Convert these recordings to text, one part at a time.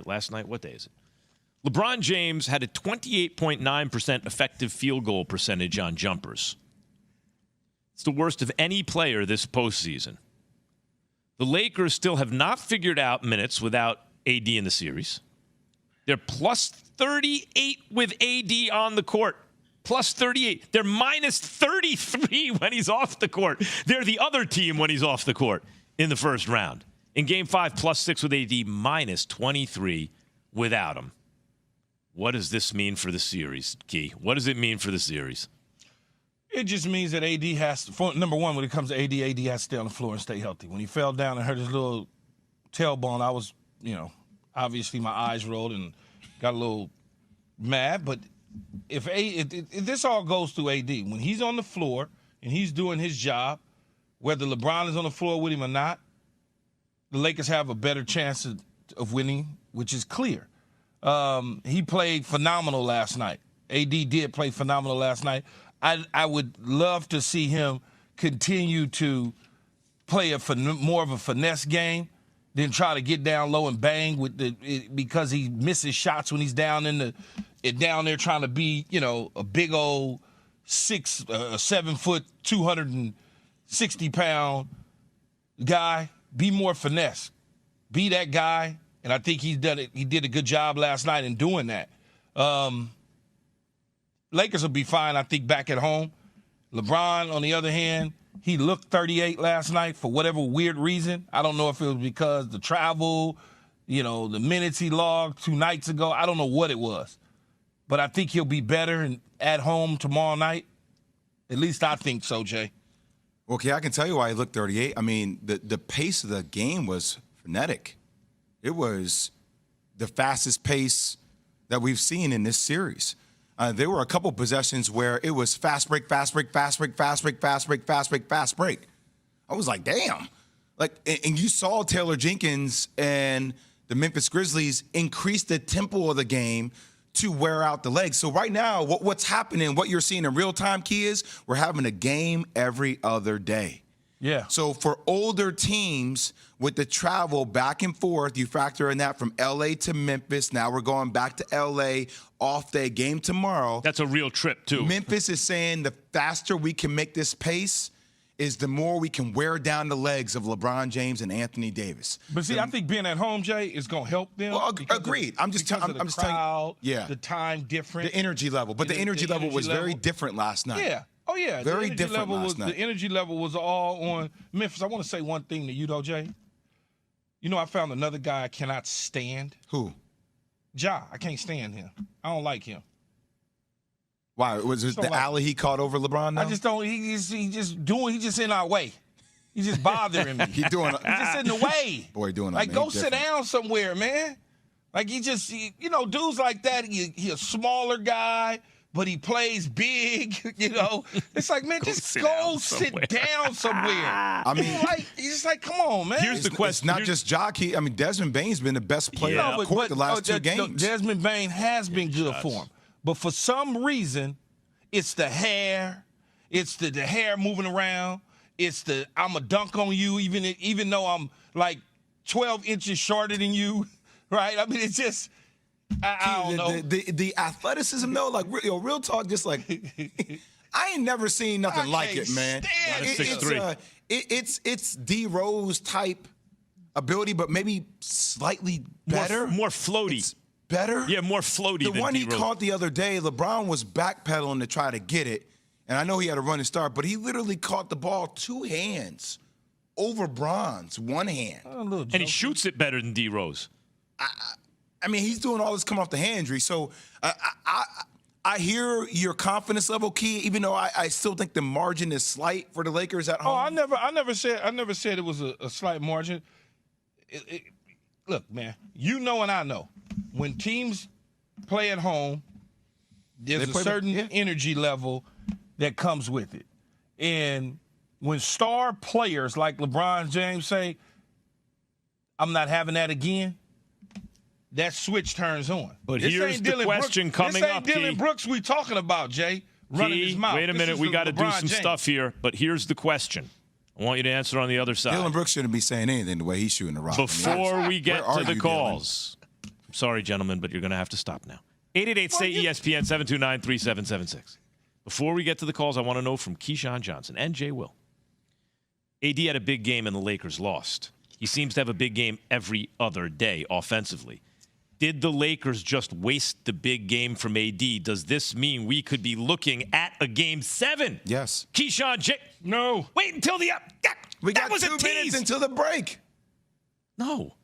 it last night? What day is it? LeBron James had a 28.9% effective field goal percentage on jumpers. It's the worst of any player this postseason. The Lakers still have not figured out minutes without AD in the series. They're plus 38 with AD on the court. Plus 38. They're minus 33 when he's off the court. They're the other team when he's off the court in the first round. In Game 5, plus 6 with AD, minus 23 without him. What does this mean for the series, Key? What does it mean for the series? It just means that AD has to, number one, when it comes to AD has to stay on the floor and stay healthy. When he fell down and hurt his little tailbone, I was, obviously my eyes rolled and got a little mad. But if this all goes through AD, when he's on the floor and he's doing his job, whether LeBron is on the floor with him or not, the Lakers have a better chance of winning, which is clear. He played phenomenal last night. AD did play phenomenal last night. I would love to see him continue to play more of a finesse game than try to get down low and bang because he misses shots when he's down down there trying to be, a big old 7 foot, 260-pound guy. Be more finesse. Be that guy. And I think he's done it. He did a good job last night in doing that. Lakers will be fine, I think, back at home. LeBron, on the other hand, he looked 38 last night for whatever weird reason. I don't know if it was because the travel, the minutes he logged 2 nights ago. I don't know what it was. But I think he'll be better at home tomorrow night. At least I think so, Jay. Okay, I can tell you why he looked 38. I mean, the pace of the game was frenetic. It was the fastest pace that we've seen in this series. There were a couple possessions where it was fast break, fast break, fast break, fast break, fast break, fast break, fast break. I was like, damn. And you saw Taylor Jenkins and the Memphis Grizzlies increase the tempo of the game to wear out the legs. So right now, what's happening, what you're seeing in real time, Key, is we're having a game every other day. Yeah. So for older teams with the travel back and forth, you factor in that from L.A. to Memphis. Now we're going back to L.A. off day game tomorrow. That's a real trip, too. Memphis is saying the faster we can make this pace is the more we can wear down the legs of LeBron James and Anthony Davis. But see, I think being at home, Jay, is going to help them. Well, agreed. I'm just telling you. Yeah. The time difference. The energy level. But the energy level was very different last night. Yeah. Oh, yeah. Very different last night. The energy level was all on Memphis. I want to say one thing to you, though, Jay. I found another guy I cannot stand. Who? Ja. I can't stand him. I don't like him. Why? Was it the alley he caught over LeBron now? I just don't. He's just in our way. He's just bothering me. He's just in the way. Boy, doing go sit down somewhere, man. Dudes like that, he a smaller guy, but he plays big, It's like, man, just go sit down somewhere. I mean, he's just come on, man. Here's the question. It's not just Jockey. I mean, Desmond Bane's been the best player on the court the last 2 games. Desmond Bane has been good for him. But for some reason, it's the hair. It's the hair moving around. It's the I'm a dunk on you, even though I'm 12 inches shorter than you, right? I mean, it's just I don't know. The athleticism, though, real talk, just I ain't never seen nothing like it, man. It's D Rose type ability, but maybe slightly better, more floaty. It's better? Yeah, more floaty. The one he caught the other day, LeBron was backpedaling to try to get it, and I know he had a running start, but he literally caught the ball 2 hands over Bron's 1 hand. And he shoots it better than D Rose. I mean, he's doing all this coming off the hand injury. So I hear your confidence level, Key, even though I still think the margin is slight for the Lakers at home. Oh, I never said it was a slight margin. Look, man, and I know. When teams play at home, there's a certain energy level that comes with it. And when star players like LeBron James say, I'm not having that again, that switch turns on. But here's the question coming up, This ain't Dylan Brooks we talking about, Jay, running his mouth. Wait a minute, we got to do some stuff here. But here's the question. I want you to answer on the other side. Dylan Brooks shouldn't be saying anything the way he's shooting the rock. Before we get to the calls. Sorry, gentlemen, but you're going to have to stop now. 888-SAY-ESPN, 729-3776. Before we get to the calls, I want to know from Keyshawn Johnson and Jay Will. AD had a big game and the Lakers lost. He seems to have a big game every other day offensively. Did the Lakers just waste the big game from AD? Does this mean we could be looking at a Game 7? Yes. Keyshawn J. No. Wait until the We that got was 2 a minutes tease. until the break. No.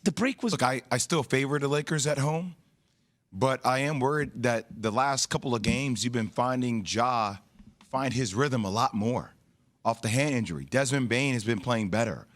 The break was... Look, I still favor the Lakers at home, but I am worried that the last couple of games you've been finding Ja find his rhythm a lot more off the hand injury. Desmond Bane has been playing better.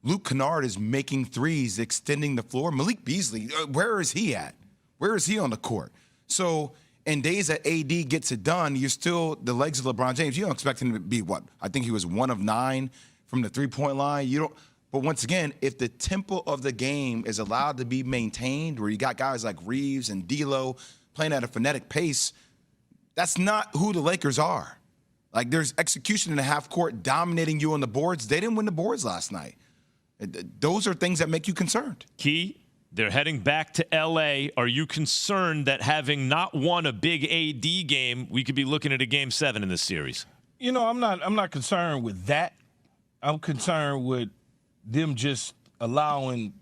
Luke Kennard is making threes, extending the floor. Malik Beasley, where is he at? Where is he on the court? So in days that AD gets it done, you're still the legs of LeBron James. You don't expect him to be what? I think he was 1 of 9 from the three-point line. You don't. But once again, if the tempo of the game is allowed to be maintained, where you got guys like Reeves and D'Lo playing at a frenetic pace, that's not who the Lakers are. Like, there's execution in the half court dominating you on the boards. They didn't win the boards last night. Those are things that make you concerned. Key, they're heading back to L.A. Are you concerned that having not won a big AD game, we could be looking at a Game 7 in this series? You know, I'm not concerned with that. I'm concerned with them just allowing,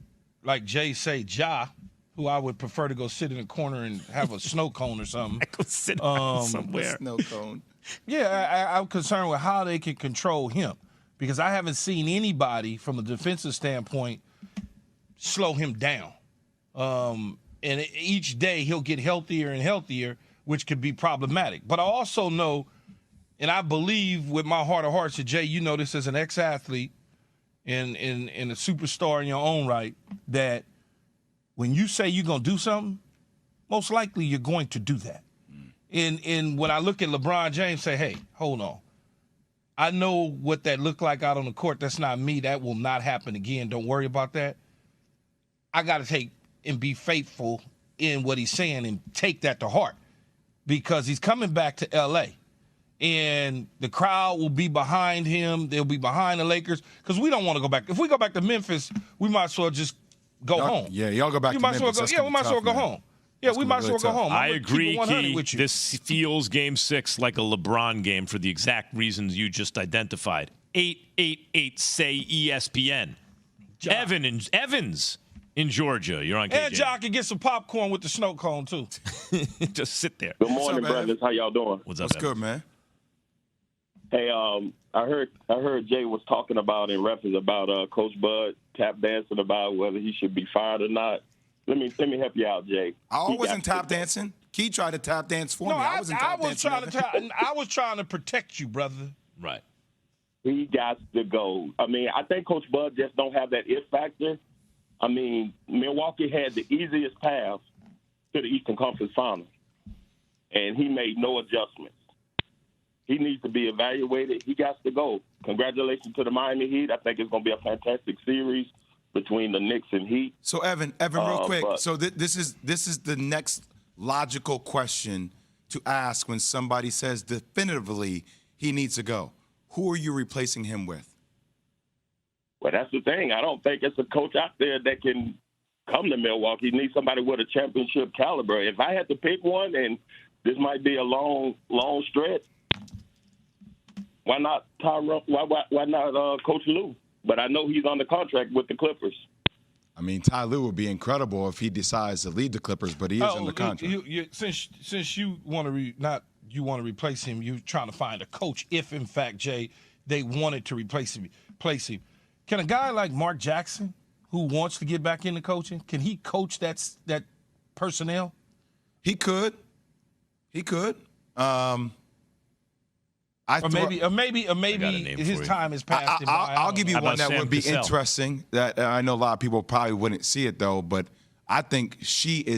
like Jay say, Ja, who I would prefer to go sit in a corner and have a snow cone or something. Go sit somewhere. Snow cone. Yeah, I'm concerned with how they can control him, because I haven't seen anybody from a defensive standpoint slow him down. And each day he'll get healthier and healthier, which could be problematic. But I also know, and I believe with my heart of hearts, that Jay, you know this as an ex-athlete and a superstar in your own right, that when you say you're going to do something, most likely you're going to do that. And when I look at LeBron James, say, hey, hold on. I know what that looked like out on the court. That's not me. That will not happen again. Don't worry about that. I got to take and be faithful in what he's saying and take that to heart, because he's coming back to L.A. and the crowd will be behind him. They'll be behind the Lakers, because we don't want to go back. If we go back to Memphis, we might as well just go home. Yeah, y'all go back to Memphis. We might as well go home. Yeah, we might as well go home. I agree, Key. With you. This feels Game 6 like a LeBron game for the exact reasons you just identified. 888-SAY-ESPN. Evans in Georgia. You're on KJ. And Ja can get some popcorn with the snow cone, too. Just sit there. Good morning, brothers. How y'all doing? What's up, What's good, man? Hey, I heard Jay was talking about in reference about Coach Bud tap dancing about whether he should be fired or not. Let me help you out, Jay. I wasn't tap dancing. Key tried to tap dance for me. I wasn't tap dancing. I was trying to protect you, brother. Right. He got to go. I mean, I think Coach Bud just don't have that it factor. I mean, Milwaukee had the easiest path to the Eastern Conference Finals, and he made no adjustments. He needs to be evaluated. He got to go. Congratulations to the Miami Heat. I think it's going to be a fantastic series between the Knicks and Heat. So Evan, real quick. So this is the next logical question to ask when somebody says definitively he needs to go. Who are you replacing him with? Well, that's the thing. I don't think it's a coach out there that can come to Milwaukee. He needs somebody with a championship caliber. If I had to pick one, and this might be a long stretch, why not Tyrone? Why not Coach Lue? But I know he's on the contract with the Clippers. I mean, Ty Lue would be incredible if he decides to leave the Clippers, but he is under contract. Since you want to replace him, you're trying to find a coach. If in fact, Jay, they wanted to replace him, can a guy like Mark Jackson, who wants to get back into coaching, can he coach that personnel? He could. Maybe his time has passed him by. I'll give you one that would be interesting. That I know a lot of people probably wouldn't see it though, but I think she is